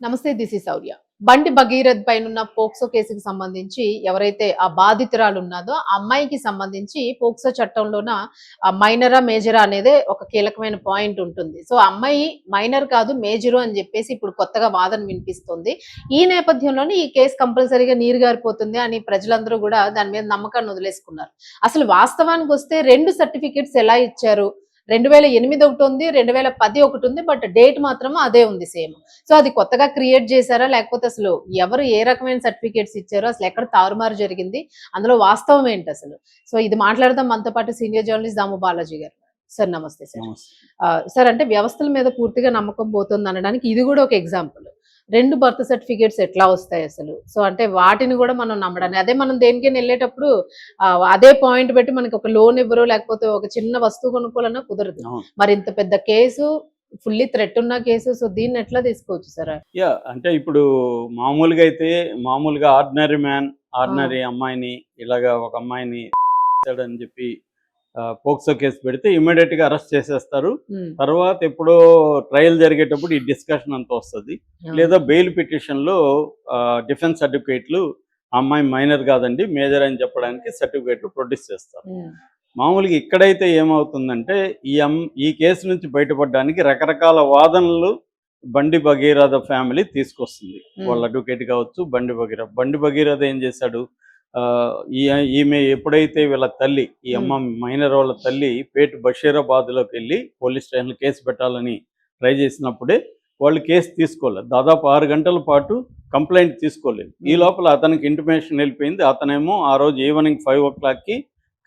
నమస్తే, this is శౌర్య. బండి భగీరథ్ పైనున్న పోక్సో కేసుకి సంబంధించి ఎవరైతే ఆ బాధితురాలు ఉన్నదో ఆ అమ్మాయికి సంబంధించి పోక్సో చట్టంలోన మైనరా మేజరా అనేది ఒక కీలకమైన పాయింట్ ఉంటుంది. సో ఆ అమ్మాయి మైనర్ కాదు మేజరు అని చెప్పేసి ఇప్పుడు కొత్తగా వాదన వినిపిస్తుంది. ఈ నేపథ్యంలోనే ఈ కేసు కంపల్సరీగా నీరు గారిపోతుంది అని ప్రజలందరూ కూడా దాని మీద నమ్మకాన్ని వదిలేసుకున్నారు. అసలు వాస్తవానికి వస్తే 2 సర్టిఫికెట్స్ ఎలా ఇచ్చారు? 2008 ఒకటి ఉంది, 2010 ఒకటి ఉంది. బట్ డేట్ మాత్రం అదే ఉంది సేమ్. సో అది కొత్తగా క్రియేట్ చేశారా? లేకపోతే అసలు ఎవరు ఏ రకమైన సర్టిఫికేట్స్ ఇచ్చారో, అసలు ఎక్కడ తారుమారు జరిగింది? అందులో వాస్తవం ఏంటి అసలు? సో ఇది మాట్లాడదాం మనతో పాటు సీనియర్ జర్నలిస్ట్ దాము బాలాజీ గారు. సార్ నమస్తే సార్. సార్ అంటే వ్యవస్థల మీద పూర్తిగా నమ్మకం పోతుంది అనడానికి ఇది కూడా ఒక ఎగ్జాంపుల్. 2 బర్త్ సర్టిఫికేట్స్ ఎట్లా వస్తాయి అసలు? సో అంటే వాటిని కూడా మనం నమ్మడానికి అదే మనం దేనికైనా వెళ్ళేటప్పుడు అదే పాయింట్ పెట్టి మనకి ఒక లోన్ ఇవ్వరు, లేకపోతే ఒక చిన్న వస్తువు కొనుక్కోవాలన్నా కుదరదు. మరి ఇంత పెద్ద కేసు, ఫుల్లీ థ్రెట్ ఉన్న కేసు, సో దీన్ని ఎట్లా తీసుకోవచ్చు సార్? అంటే ఇప్పుడు మామూలుగా ఆర్డినరీ అమ్మాయిని ఇలాగా ఒక అమ్మాయిని అని చెప్పి పోక్సో కేసు పెడితే ఇమ్మీడియట్ గా అరెస్ట్ చేసేస్తారు. తర్వాత ఎప్పుడో ట్రయల్ జరిగేటప్పుడు ఈ డిస్కషన్ అంతా వస్తుంది. లేదా బెయిల్ పిటిషన్ లో డిఫెన్స్ సర్టిఫికేట్లు అమ్మాయి మైనర్ కాదండి మేజర్ అని చెప్పడానికి సర్టిఫికేట్లు ప్రొడ్యూస్ చేస్తారు. మామూలుగా ఇక్కడైతే ఏమవుతుందంటే ఈ కేసు నుంచి బయటపడడానికి రకరకాల వాదనలు బండి భగీరథ ఫ్యామిలీ తీసుకొస్తుంది. వాళ్ళ అడ్వకేట్ కావచ్చు. బండి భగీరథ ఏం చేశాడు, ఈమె ఎప్పుడైతే వీళ్ళ తల్లి ఈ అమ్మ మైనర్ వాళ్ళ తల్లి పేట్ బషీరాబాద్లోకి వెళ్ళి పోలీస్ స్టేషన్లో కేసు పెట్టాలని ట్రై చేసినప్పుడే వాళ్ళు కేసు తీసుకోలేదు. దాదాపు 6 గంటల పాటు కంప్లైంట్ తీసుకోలేదు. ఈ లోపల అతనికి ఇంటిమేషన్ వెళ్ళిపోయింది. అతనేమో ఆ రోజు ఈవినింగ్ 5 o'clockకి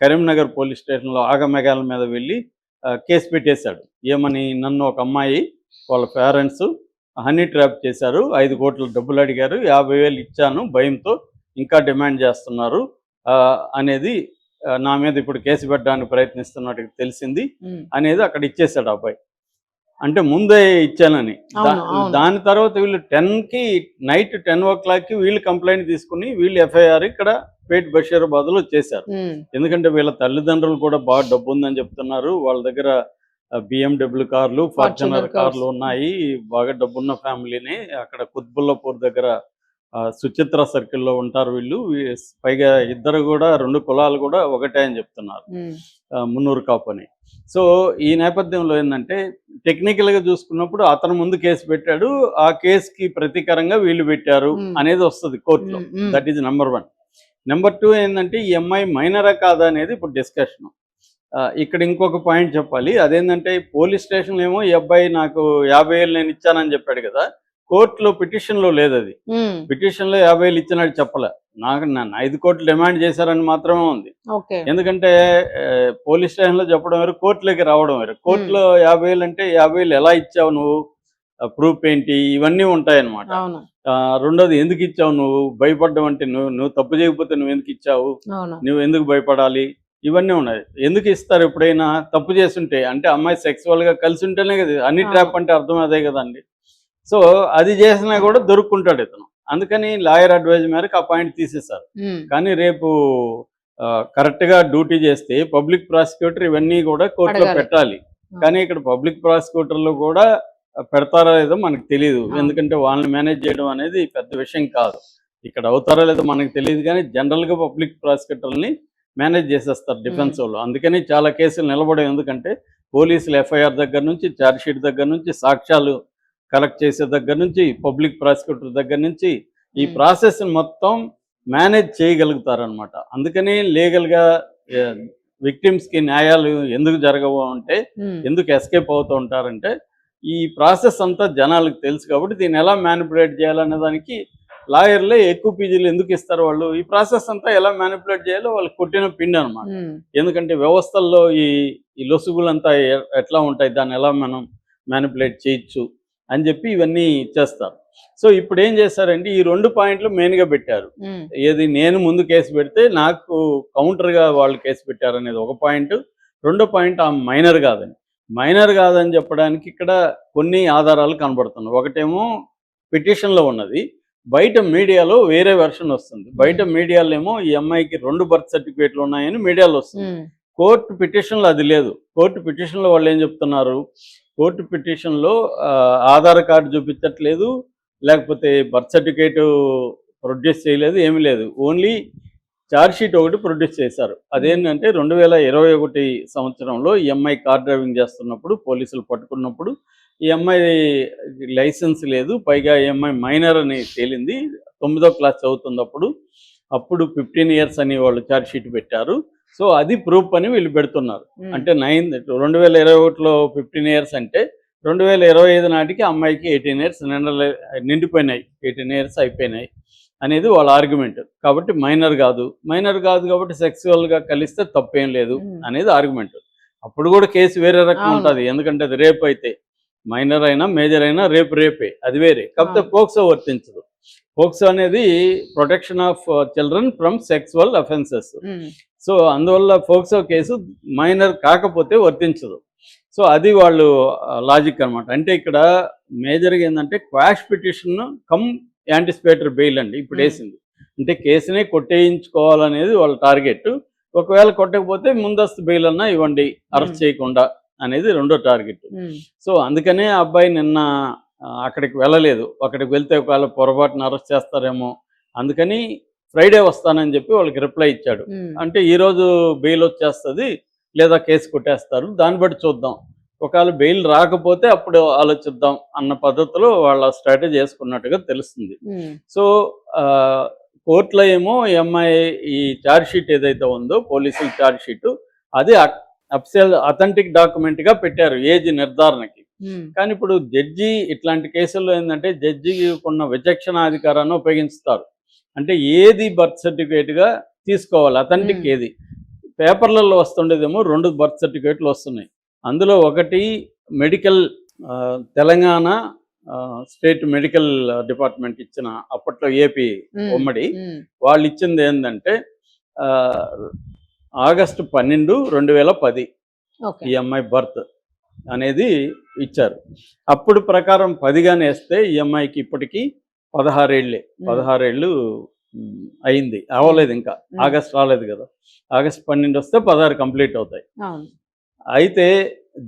కరీంనగర్ పోలీస్ స్టేషన్లో ఆగమేఘాల మీద వెళ్ళి కేసు పెట్టేశాడు. ఏమని, నన్ను ఒక అమ్మాయి వాళ్ళ పేరెంట్స్ హనీ ట్రాప్ చేశారు, 5 కోట్ల డబ్బులు అడిగారు, 50,000 ఇచ్చాను, భయంతో ఇంకా డిమాండ్ చేస్తున్నారు అనేది నా మీద ఇప్పుడు కేసు పెట్టడానికి ప్రయత్నిస్తున్నట్టు తెలిసింది అనేది అక్కడ ఇచ్చేశాడు అబ్బాయి. అంటే ముందే ఇచ్చానని. దాని తర్వాత వీళ్ళు నైట్ 10 o'clockకి వీళ్ళు కంప్లైంట్ తీసుకుని వీళ్ళు ఎఫ్ఐఆర్ ఇక్కడ పేట్ బషీరాబాద్లో చేశారు. ఎందుకంటే వీళ్ళ తల్లిదండ్రులు కూడా బాగా డబ్బు ఉందని చెప్తున్నారు. వాళ్ళ దగ్గర BMW కార్లు, ఫార్చునర్ కార్లు ఉన్నాయి. బాగా డబ్బున్న ఫ్యామిలీని. అక్కడ కుత్బుల్లాపూర్ దగ్గర సుచిత్ర సర్కిల్లో ఉంటారు వీళ్ళు. పైగా ఇద్దరు కూడా 2 కులాలు కూడా ఒకటే అని చెప్తున్నారు, మున్నూరు కాపు అని. సో ఈ నేపథ్యంలో ఏంటంటే టెక్నికల్గా చూసుకున్నప్పుడు అతను ముందు కేసు పెట్టాడు, ఆ కేసుకి ప్రతీకారంగా వీళ్ళు పెట్టారు అనేది వస్తుంది కోర్టులో. That is number 1. నెంబర్ 2 ఏంటంటే ఈ అమ్మాయి మైనరా కాదా అనేది ఇప్పుడు డిస్కషన్. ఇక్కడ ఇంకొక పాయింట్ చెప్పాలి. అదేంటంటే పోలీస్ స్టేషన్లో ఏమో ఈ అబ్బాయి నాకు 50,000 నేను ఇచ్చానని చెప్పాడు కదా. కోర్టులో పిటిషన్లో లేదు. అది పిటిషన్లో 50,000 ఇచ్చినట్టు చెప్పలే. నన్ను 5 కోట్లు డిమాండ్ చేశారని మాత్రమే ఉంది. ఎందుకంటే పోలీస్ స్టేషన్లో చెప్పడం వేరు, కోర్టులోకి రావడం వేరు. కోర్టులో 50,000 అంటే 50,000 ఎలా ఇచ్చావు నువ్వు, ప్రూఫ్ ఏంటి, ఇవన్నీ ఉంటాయన్నమాట. రెండోది, ఎందుకు ఇచ్చావు నువ్వు, భయపడ్డం అంటే నువ్వు తప్పు చేయకపోతే నువ్వు ఎందుకు ఇచ్చావు, నువ్వు ఎందుకు భయపడాలి, ఇవన్నీ ఉన్నాయి. ఎందుకు ఇస్తారు ఎప్పుడైనా తప్పు చేస్తుంటే? అంటే అమ్మాయి సెక్సువల్గా కలిసి ఉంటేనే కదా. అన్ని ట్రాప్ అంటే అర్థం అదే కదండి. సో అది చేసినా కూడా దొరుకుంటాడు ఇతను. అందుకని లాయర్ అడ్వైజ్ మేరకు ఆ పాయింట్ తీసేశారు. కానీ రేపు కరెక్ట్గా డ్యూటీ చేస్తే పబ్లిక్ ప్రాసిక్యూటర్ ఇవన్నీ కూడా కోర్టులో పెట్టాలి. కానీ ఇక్కడ పబ్లిక్ ప్రాసిక్యూటర్లు కూడా పెడతారా లేదో మనకు తెలియదు. ఎందుకంటే వాళ్ళని మేనేజ్ చేయడం అనేది పెద్ద విషయం కాదు. ఇక్కడ అవుతారో లేదో మనకు తెలియదు. కానీ జనరల్గా పబ్లిక్ ప్రాసిక్యూటర్ని మేనేజ్ చేసేస్తారు డిఫెన్స్ వాళ్ళు. అందుకని చాలా కేసులు నిలబడేవి. ఎందుకంటే పోలీసులు ఎఫ్ఐఆర్ దగ్గర నుంచి, ఛార్జ్షీట్ దగ్గర నుంచి, సాక్ష్యాలు కలెక్ట్ చేసే దగ్గర నుంచి, పబ్లిక్ ప్రాసిక్యూటర్ దగ్గర నుంచి ఈ ప్రాసెస్ మొత్తం మేనేజ్ చేయగలుగుతారనమాట. అందుకని లీగల్గా విక్టిమ్స్కి న్యాయాలు ఎందుకు జరగవు అంటే, ఎందుకు ఎస్కేప్ అవుతూ ఉంటారంటే ఈ ప్రాసెస్ అంతా జనాలకు తెలుసు కాబట్టి దీన్ని ఎలా మ్యానిపులేట్ చేయాలనే దానికి లాయర్లే ఎక్కువ పీజీలు ఎందుకు ఇస్తారు. వాళ్ళు ఈ ప్రాసెస్ అంతా ఎలా మ్యానిపులేట్ చేయాలో వాళ్ళు కొట్టిన పిండి అనమాట. ఎందుకంటే వ్యవస్థల్లో ఈ లొసుగులంతా ఎట్లా ఉంటాయి, దాన్ని ఎలా మనం మ్యానిపులేట్ చేయొచ్చు అని చెప్పి ఇవన్నీ ఇచ్చేస్తారు. సో ఇప్పుడు ఏం చేస్తారంటే ఈ 2 పాయింట్లు మెయిన్గా పెట్టారు. ఏది, నేను ముందు కేసు పెడితే నాకు కౌంటర్గా వాళ్ళు కేసు పెట్టారు అనేది ఒక పాయింట్. రెండో పాయింట్ ఆ మైనర్ కాదని చెప్పడానికి ఇక్కడ కొన్ని ఆధారాలు కనబడుతున్నాయి. ఒకటేమో పిటిషన్లో ఉన్నది, బయట మీడియాలో వేరే వెర్షన్ వస్తుంది. బయట మీడియాలో ఏమో ఈ అమ్మాయికి 2 బర్త్ సర్టిఫికేట్లు ఉన్నాయని మీడియాలో వస్తుంది. కోర్టు పిటిషన్లో అది లేదు. కోర్టు పిటిషన్లో వాళ్ళు ఏం చెప్తున్నారు, కోర్టు పిటిషన్లో ఆధార్ కార్డు చూపించట్లేదు, లేకపోతే బర్త్ సర్టిఫికేట్ ప్రొడ్యూస్ చేయలేదు, ఏమీ లేదు. ఓన్లీ ఛార్జ్ షీట్ ఒకటి ప్రొడ్యూస్ చేశారు. అదేంటంటే 2021 సంవత్సరంలో ఈ అమ్మాయి కార్ డ్రైవింగ్ చేస్తున్నప్పుడు పోలీసులు పట్టుకున్నప్పుడు ఈ అమ్మాయి లైసెన్స్ లేదు, పైగా ఈ అమ్మాయి మైనర్ అని తేలింది. 9వ క్లాస్ చదువుతున్నప్పుడు. అప్పుడు 15 ఇయర్స్ అని వాళ్ళు ఛార్జ్ షీట్ పెట్టారు. సో అది ప్రూఫ్ అని వీళ్ళు పెడుతున్నారు. అంటే 2021లో 15 ఇయర్స్ అంటే 2025 నాటికి అమ్మాయికి 18 ఇయర్స్ నిండిపోయినాయి, 18 ఇయర్స్ అయిపోయినాయి అనేది వాళ్ళ ఆర్గ్యుమెంట్. కాబట్టి మైనర్ కాదు కాబట్టి సెక్సువల్గా కలిస్తే తప్పేం లేదు అనేది ఆర్గ్యుమెంట్. అప్పుడు కూడా కేసు వేరే రకం ఉంటుంది, ఎందుకంటే అది రేప్ అయితే. మైనర్ అయినా మేజర్ అయినా రేపే, అది వేరే. కాకపోతే పోక్సో వర్తించదు. పోక్సో అనేది protection of children from sexual offences. So అందువల్ల పోక్సో కేసు మైనర్ కాకపోతే వర్తించదు. సో అది వాళ్ళు లాజిక్ అనమాట. అంటే ఇక్కడ మేజర్గా ఏంటంటే quash petition come anticipatory bail అండి ఇప్పుడు వేసింది. అంటే కేసునే కొట్టేయించుకోవాలనేది వాళ్ళ టార్గెట్. ఒకవేళ కొట్టకపోతే ముందస్తు బెయిల్ అన్నా ఇవ్వండి అరెస్ట్ చేయకుండా అనేది రెండో టార్గెట్. సో అందుకనే ఆ అబ్బాయి నిన్న అక్కడికి వెళ్ళలేదు. అక్కడికి వెళ్తే ఒకవేళ పొరపాటున అరెస్ట్ చేస్తారేమో అందుకని ఫ్రైడే వస్తానని చెప్పి వాళ్ళకి రిప్లై ఇచ్చాడు. అంటే ఈరోజు బెయిల్ వచ్చేస్తుంది లేదా కేసు కొట్టేస్తారు, దాన్ని బట్టి చూద్దాం, ఒకవేళ బెయిల్ రాకపోతే అప్పుడు ఆలోచిద్దాం అన్న పద్ధతిలో వాళ్ళ స్ట్రాటజీ చేసుకున్నట్టుగా తెలుస్తుంది. సో కోర్టులో ఏమో ఈ అమ్మాయి ఈ ఛార్జ్ షీట్ ఏదైతే ఉందో పోలీసుల ఛార్జ్ షీట్ అది అథెంటిక్ డాక్యుమెంట్గా పెట్టారు ఏజ్ నిర్ధారణకి. కానీ ఇప్పుడు జడ్జి ఇట్లాంటి కేసుల్లో ఏంటంటే జడ్జికి ఉన్న విచక్షణాధికారాన్ని ఉపయోగిస్తారు. అంటే ఏది బర్త్ సర్టిఫికేట్గా తీసుకోవాలి, అథెంటిక్ ఏది. పేపర్లలో వస్తుండేదేమో 2 బర్త్ సర్టిఫికేట్లు వస్తున్నాయి. అందులో ఒకటి medical Telangana state medical department ఇచ్చిన, అప్పట్లో ఏపీ ఉమ్మడి వాళ్ళు ఇచ్చింది ఏంటంటే ఆగస్టు 12, 2010 ఈ అమ్మాయి బర్త్ అనేది ఇచ్చారు. అప్పుడు ప్రకారం 10గానే వేస్తే ఈ అమ్మాయికి ఇప్పటికీ 16 ఏళ్ళు అయింది, అవ్వలేదు, ఇంకా ఆగస్ట్ రాలేదు కదా. ఆగస్ట్ 12 వస్తే 16 కంప్లీట్ అవుతాయి. అయితే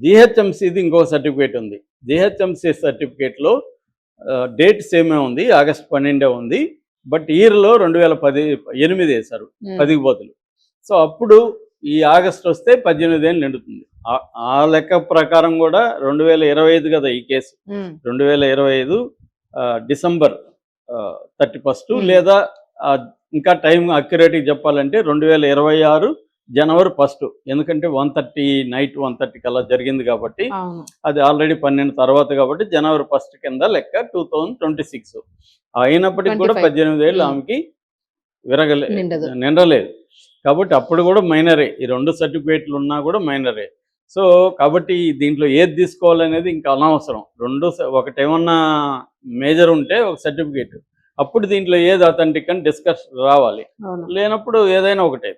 జిహెచ్ఎంసీది ఇంకో సర్టిఫికేట్ ఉంది. జిహెచ్ఎంసీ సర్టిఫికేట్లో డేట్ సేమే ఉంది, ఆగస్ట్ 12 ఉంది. బట్ ఇయర్లో 2018 వేశారు 10కి బదులు. సో అప్పుడు ఈ ఆగస్ట్ వస్తే 18 ఏళ్ళు నిండుతుంది. ఆ లెక్క ప్రకారం కూడా 2025 కదా ఈ కేసు. 2025 డిసెంబర్ 31 లేదా ఇంకా టైం అక్యురేట్గా చెప్పాలంటే 2026 జనవరి 1, ఎందుకంటే 1:30 నైట్ 1:30 కల్లా జరిగింది కాబట్టి అది ఆల్రెడీ 12 తర్వాత కాబట్టి జనవరి 1 కింద లెక్క 2026. అయినప్పటికీ కూడా 18 ఏళ్ళు ఆమెకి నిండలేదు కాబట్టి అప్పుడు కూడా మైనరే. ఈ 2 సర్టిఫికేట్లు ఉన్నా కూడా మైనరే. సో కాబట్టి దీంట్లో ఏది తీసుకోవాలనేది ఇంకా అనవసరం. ఒకటేమన్నా మేజర్ ఉంటే ఒక సర్టిఫికేట్, అప్పుడు దీంట్లో ఏది అథెంటిక్ అని డిస్కస్ రావాలి. లేనప్పుడు ఏదైనా ఒకటే.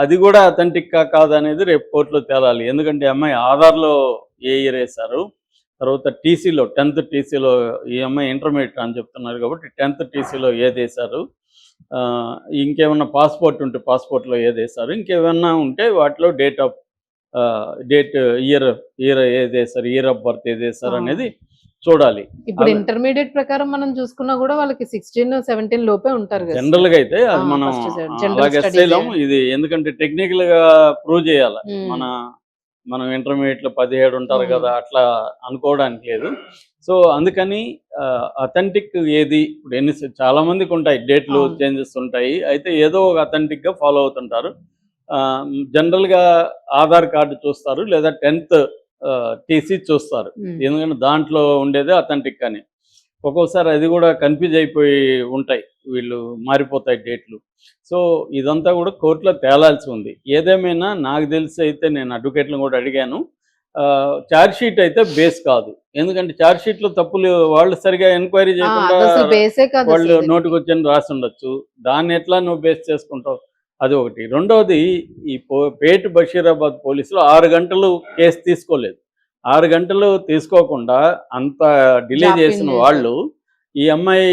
అది కూడా అథెంటిక్ కాదనేది రేపు కోర్టులో తేలాలి. ఎందుకంటే అమ్మాయి ఆధార్లో ఏ ఇయర్ వేశారు, తర్వాత టీసీలో 10th టీసీలో ఈ అమ్మాయి ఇంటర్మీడియట్ అని చెప్తున్నారు కాబట్టి 10th టీసీలో ఏది వేశారు, ఇంకేమన్నా పాస్పోర్ట్ ఉంటే పాస్పోర్ట్లో ఏది వేశారు, ఇంకేమన్నా ఉంటే వాటిలో ఇయర్ ఏది వేశారు, ఇయర్ ఆఫ్ బర్త్ ఏది వేశారు అనేది చూడాలి. ఇప్పుడు ఇంటర్మీడియట్ ప్రకారం మనం చూసుకున్నా కూడా వాళ్ళకి 16-17 లోపే ఉంటారు కదా జనరల్ గా. అయితే అది మనం అలాగే ఇది ఎందుకంటే టెక్నికల్ గా ప్రూవ్ చేయాలి. మనం ఇంటర్మీడియట్ లో 17 ఉంటారు కదా, అట్లా అనుకోవడానికి లేదు. సో అందుకని అథెంటిక్ ఏది ఇప్పుడు చాలా మందికి ఉంటాయి, డేట్లు చేంజెస్ ఉంటాయి. అయితే ఏదో ఒక అథెంటిక్ గా ఫాలో అవుతుంటారు. జనరల్ గా ఆధార్ కార్డు చూస్తారు లేదా 10th టీసీ చూస్తారు, ఎందుకంటే దాంట్లో ఉండేదే అథెంటిక్ అని. ఒక్కోసారి అది కూడా కన్ఫ్యూజ్ అయిపోయి ఉంటాయి, వీళ్ళు మారిపోతాయి డేట్లు. సో ఇదంతా కూడా కోర్టులో తేలాల్సి ఉంది. ఏదేమైనా నాకు తెలిసి అయితే నేను అడ్వకేట్లను కూడా అడిగాను, ఛార్జ్ షీట్ అయితే బేస్ కాదు. ఎందుకంటే ఛార్జ్ షీట్లో తప్పులు వాళ్ళు సరిగా ఎంక్వైరీ చేయకుండా వాళ్ళు నోటికి వచ్చని రాసి ఉండొచ్చు, దాన్ని ఎట్లా నువ్వు బేస్ చేసుకుంటావు, అది ఒకటి. రెండవది ఈ పేట్ బషీరాబాద్ పోలీసులు 6 గంటలు కేసు తీసుకోలేదు. 6 గంటలు తీసుకోకుండా అంత డిలే చేసిన వాళ్ళు ఈ అమ్మాయి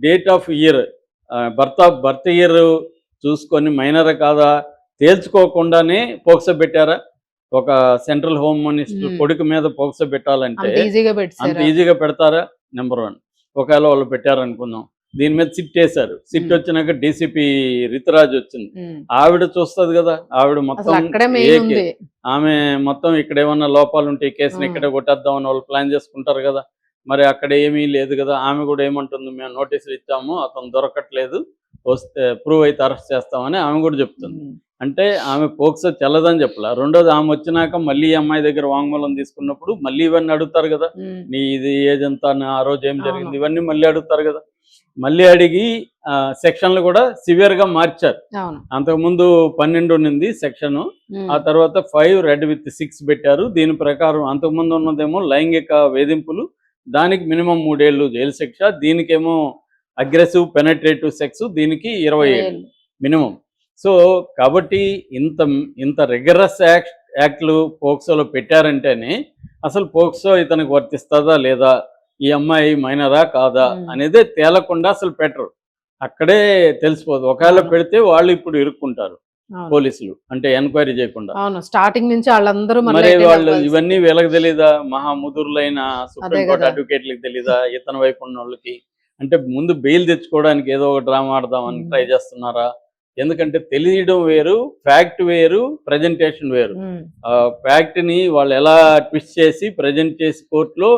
date of year birth year చూసుకొని మైనర్ కాదా తేల్చుకోకుండానే పోక్సో పెట్టారా? ఒక సెంట్రల్ హోమ్ మినిస్టర్ కొడుకు మీద పోక్సో పెట్టాలంటే అంత ఈజీగా అంత పెట్టారు. ఈజీగా పెడతారా? నెంబర్ 1. ఒకవేళ వాళ్ళు పెట్టారనుకుందాం, దీని మీద సిట్ వేశారు. సిట్ వచ్చినాక డీసీపీ రితురాజ్ వచ్చింది. ఆవిడ చూస్తుంది కదా, ఆవిడ మొత్తం అక్కడే మెయిన్ ఉంది. ఆమె మొత్తం ఇక్కడ ఏమన్నా లోపాలు ఉంటే ఈ కేసుని ఇక్కడే కొట్టేద్దామని వాళ్ళు ప్లాన్ చేసుకుంటారు కదా. మరి అక్కడ ఏమీ లేదు కదా. ఆమె కూడా ఏమంటుంది, మేము నోటీసులు ఇచ్చాము, అతను దొరకట్లేదు, వస్తే ప్రూవ్ అయితే అరెస్ట్ చేస్తామని ఆమె కూడా చెప్తుంది. అంటే ఆమె పోక్సో చెల్లదని చెప్పలా. రెండోది, ఆమె వచ్చినాక మళ్ళీ ఈ అమ్మాయి దగ్గర వాంగ్మూలం తీసుకున్నప్పుడు మళ్ళీ ఇవన్నీ అడుగుతారు కదా, నీ ఇది ఏజ్ ఎంత, ఆ రోజు ఏం జరిగింది, ఇవన్నీ మళ్ళీ అడుగుతారు కదా. మళ్ళీ అడిగి సెక్షన్లు కూడా సివియర్ గా మార్చారు. అంతకుముందు 12 ఉన్నింది సెక్షన్, ఆ తర్వాత 5 రెడ్ విత్ 6 పెట్టారు. దీని ప్రకారం అంతకుముందు ఉన్నదేమో లైంగిక వేధింపులు, దానికి మినిమం 3 ఏళ్ళు జైలు శిక్ష, దీనికేమో అగ్రెసివ్ పెనట్రేటివ్ సెక్స్, దీనికి 20 ఏళ్ళు మినిమం. సో కాబట్టి ఇంత రిగరస్ యాక్ట్లు పోక్సోలో పెట్టారంటేనే అసలు పోక్సో ఇతనికి వర్తిస్తుందా లేదా, ఈ అమ్మాయి మైనరా కాదా అనేదే తేలకుండా అసలు పెట్టరు. అక్కడే తెలిసిపోదు. ఒకవేళ పెడితే వాళ్ళు ఇప్పుడు ఇరుక్కుంటారు పోలీసులు, అంటే ఎంక్వైరీ చేయకుండా. స్టార్టింగ్ నుంచి వాళ్ళందరూ మరి వాళ్ళు ఇవన్నీ వీళ్ళకి తెలీదా? మహాముదురులైన సుప్రీంకోర్టు అడ్వకేట్లకు తెలీదా? ఇతని వైపు ఉన్న వాళ్ళకి అంటే ముందు బెయిల్ తెచ్చుకోవడానికి ఏదో ఒక డ్రామా ఆడదామని ట్రై చేస్తున్నారా? ఎందుకంటే తెలియడం వేరు, ఫ్యాక్ట్ వేరు, ప్రజెంటేషన్ వేరు. ఫ్యాక్ట్ ని వాళ్ళు ఎలా ట్విస్ట్ చేసి ప్రజెంట్ చేసి కోర్టులో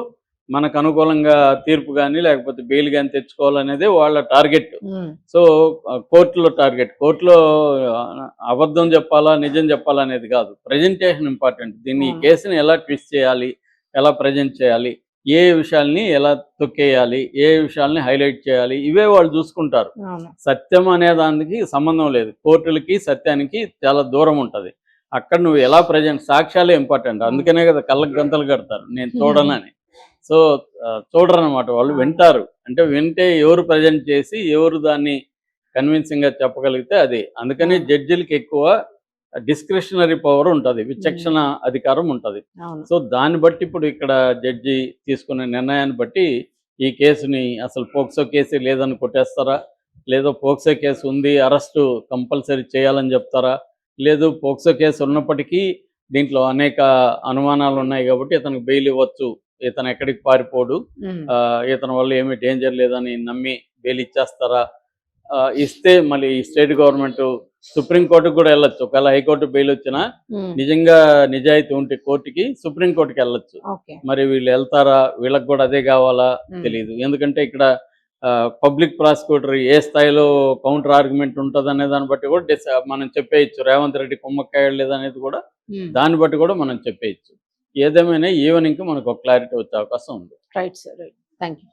మనకు అనుకూలంగా తీర్పు కానీ లేకపోతే బెయిల్ కానీ తెచ్చుకోవాలనేదే వాళ్ళ టార్గెట్. సో కోర్టులో టార్గెట్, కోర్టులో అబద్ధం చెప్పాలా నిజం చెప్పాలా అనేది కాదు, ప్రజెంటేషన్ ఇంపార్టెంట్. దీన్ని ఈ కేసుని ఎలా ట్విస్ట్ చేయాలి, ఎలా ప్రజెంట్ చేయాలి, ఏ విషయాల్ని ఎలా తొక్కేయాలి, ఏ విషయాల్ని హైలైట్ చేయాలి, ఇవే వాళ్ళు చూసుకుంటారు. సత్యం అనే దానికి సంబంధం లేదు, కోర్టులకి సత్యానికి చాలా దూరం ఉంటుంది. అక్కడ నువ్వు ఎలా ప్రజెంట్, సాక్ష్యాలే ఇంపార్టెంట్. అందుకనే కదా కళ్ళకు గంతలు కడతారు నేను చూడనని. సో చూడరు అనమాట, వాళ్ళు వింటారు. అంటే వింటే ఎవరు ప్రజెంట్ చేసి ఎవరు దాన్ని కన్విన్సింగ్ గా చెప్పగలిగితే అది. అందుకని జడ్జిలకి ఎక్కువ డిస్క్రిషనరీ పవర్ ఉంటుంది, విచక్షణ అధికారం ఉంటుంది. సో దాన్ని బట్టి ఇప్పుడు ఇక్కడ జడ్జి తీసుకునే నిర్ణయాన్ని బట్టి ఈ కేసుని అసలు పోక్సో కేసు లేదని కొట్టేస్తారా, లేదో పోక్సో కేసు ఉంది అరెస్టు కంపల్సరీ చేయాలని చెప్తారా, లేదు పోక్సో కేసు ఉన్నప్పటికీ దీంట్లో అనేక అనుమానాలు ఉన్నాయి కాబట్టి ఇతనికి బెయిల్ ఇవ్వచ్చు, ఇతను ఎక్కడికి పారిపోడు, ఇతని వల్ల ఏమీ డేంజర్ లేదని నమ్మి బెయిల్ ఇచ్చేస్తారా? ఇస్తే మళ్ళీ స్టేట్ గవర్నమెంట్ సుప్రీంకోర్టుకు కూడా వెళ్ళొచ్చు. ఒకవేళ హైకోర్టు బెయిల్ వచ్చినా నిజంగా నిజాయితీ ఉంటే కోర్టుకి సుప్రీంకోర్టుకి వెళ్ళొచ్చు. మరి వీళ్ళు వెళ్తారా, వీళ్ళకి కూడా అదే కావాలా తెలియదు. ఎందుకంటే ఇక్కడ పబ్లిక్ ప్రాసిక్యూటర్ ఏ స్థాయిలో కౌంటర్ ఆర్గ్యుమెంట్ ఉంటుంది అనే దాన్ని బట్టి కూడా మనం చెప్పేయచ్చు, రేవంత్ రెడ్డి కుమ్మక్కాయలు లేదనేది కూడా దాన్ని బట్టి కూడా మనం చెప్పేయచ్చు. ఏదేమైనా ఈవెనింగ్ మనకు ఒక క్లారిటీ వచ్చే అవకాశం ఉంది. Right sir, right. Thank you.